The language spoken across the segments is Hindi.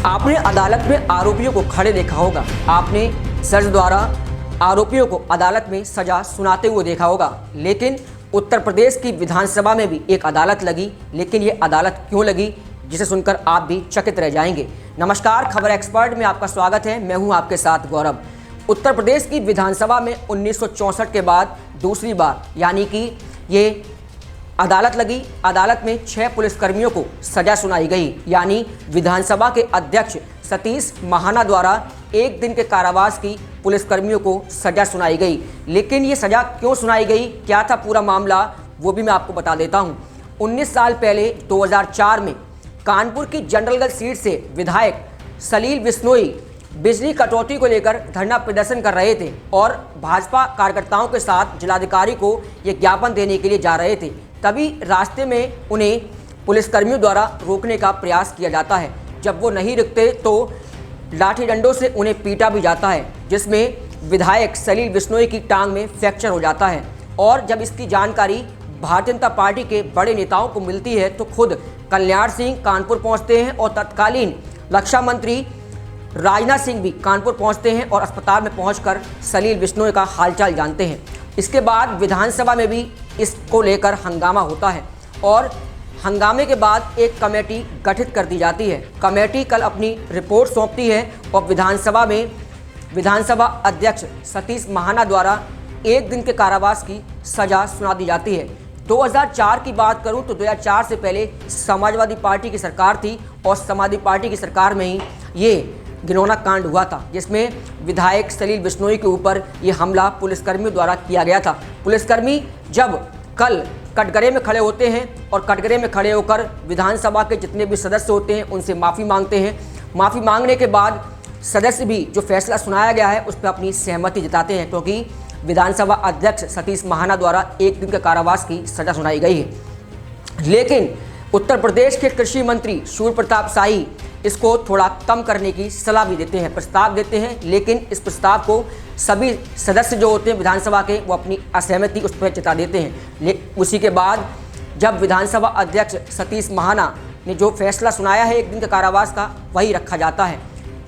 आपने अदालत में आरोपियों को खड़े देखा होगा। आपने जज द्वारा आरोपियों को अदालत में सजा सुनाते हुए देखा होगा। लेकिन उत्तर प्रदेश की विधानसभा में भी एक अदालत लगी। लेकिन ये अदालत क्यों लगी, जिसे सुनकर आप भी चकित रह जाएंगे। नमस्कार, खबर एक्सपर्ट में आपका स्वागत है। मैं हूं आपके साथ गौरव। उत्तर प्रदेश की विधानसभा में 1964 के बाद दूसरी बार यानी कि ये अदालत लगी। अदालत में 6 पुलिसकर्मियों को सजा सुनाई गई। यानी विधानसभा के अध्यक्ष सतीश महाना द्वारा 1 दिन के कारावास की पुलिसकर्मियों को सजा सुनाई गई। लेकिन ये सजा क्यों सुनाई गई, क्या था पूरा मामला, वो भी मैं आपको बता देता हूँ। 19 साल पहले 2004 में कानपुर की जनरलगंज सीट से विधायक सलील बिश्नोई बिजली कटौती को लेकर धरना प्रदर्शन कर रहे थे और भाजपा कार्यकर्ताओं के साथ जिलाधिकारी को ये ज्ञापन देने के लिए जा रहे थे। तभी रास्ते में उन्हें पुलिसकर्मियों द्वारा रोकने का प्रयास किया जाता है। जब वो नहीं रुकते तो लाठी डंडों से उन्हें पीटा भी जाता है, जिसमें विधायक सलील बिश्नोई की टांग में फ्रैक्चर हो जाता है। और जब इसकी जानकारी भारतीय जनता पार्टी के बड़े नेताओं को मिलती है तो खुद कल्याण सिंह कानपुर पहुंचते हैं और तत्कालीन रक्षा मंत्री राजनाथ सिंह भी कानपुर पहुंचते हैं और अस्पताल में पहुंचकर सलील बिश्नोई का हालचाल जानते हैं। इसके बाद विधानसभा में भी इसको लेकर हंगामा होता है और हंगामे के बाद एक कमेटी गठित कर दी जाती है। कमेटी कल अपनी रिपोर्ट सौंपती है और विधानसभा अध्यक्ष सतीश महाना द्वारा 1 दिन के कारावास की सजा सुना दी जाती है। 2004 की बात करूं तो 2004 से पहले समाजवादी पार्टी की सरकार थी और समाजवादी पार्टी की सरकार में ही ये घिनौना कांड हुआ था, जिसमें विधायक सलील बिश्नोई के ऊपर ये हमला पुलिसकर्मियों द्वारा किया गया था। पुलिसकर्मी जब कल कटघरे में खड़े होते हैं और कटघरे में खड़े होकर विधानसभा के जितने भी सदस्य होते हैं उनसे माफ़ी मांगते हैं। माफ़ी मांगने के बाद सदस्य भी जो फैसला सुनाया गया है उस पर अपनी सहमति जताते हैं, क्योंकि विधानसभा अध्यक्ष सतीश महाना द्वारा 1 दिन के कारावास की सजा सुनाई गई है। लेकिन उत्तर प्रदेश के कृषि मंत्री सूर्य प्रताप शाही इसको थोड़ा कम करने की सलाह भी देते हैं, प्रस्ताव देते हैं। लेकिन इस प्रस्ताव को सभी सदस्य जो होते हैं विधानसभा के वो अपनी असहमति उस पर जता देते हैं। उसी के बाद जब विधानसभा अध्यक्ष सतीश महाना ने जो फैसला सुनाया है 1 दिन के कारावास का, वही रखा जाता है।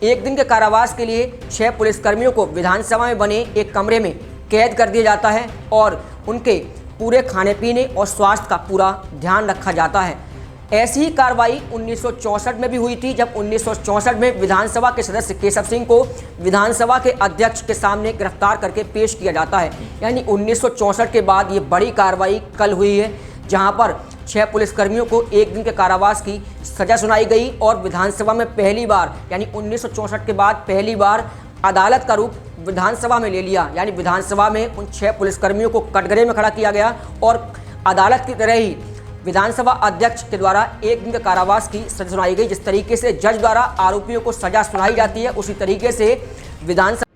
1 दिन के कारावास के लिए 6 पुलिसकर्मियों को विधानसभा में बने एक कमरे में कैद कर दिया जाता है और उनके पूरे खाने पीने और स्वास्थ्य का पूरा ध्यान रखा जाता है। ऐसी ही कार्रवाई 1964 में भी हुई थी, जब 1964 में विधानसभा के सदस्य केशव सिंह को विधानसभा के अध्यक्ष के सामने गिरफ्तार करके पेश किया जाता है। यानी 1964 के बाद ये बड़ी कार्रवाई कल हुई है, जहां पर 6 पुलिसकर्मियों को 1 दिन के कारावास की सजा सुनाई गई और विधानसभा में पहली बार यानी 1964 के बाद पहली बार अदालत का रूप विधानसभा में ले लिया। यानी विधानसभा में उन 6 पुलिसकर्मियों को कटघरे में खड़ा किया गया और अदालत की तरह ही विधानसभा अध्यक्ष के द्वारा 1 दिन के कारावास की सजा सुनाई गई। जिस तरीके से जज द्वारा आरोपियों को सजा सुनाई जाती है, उसी तरीके से विधानसभा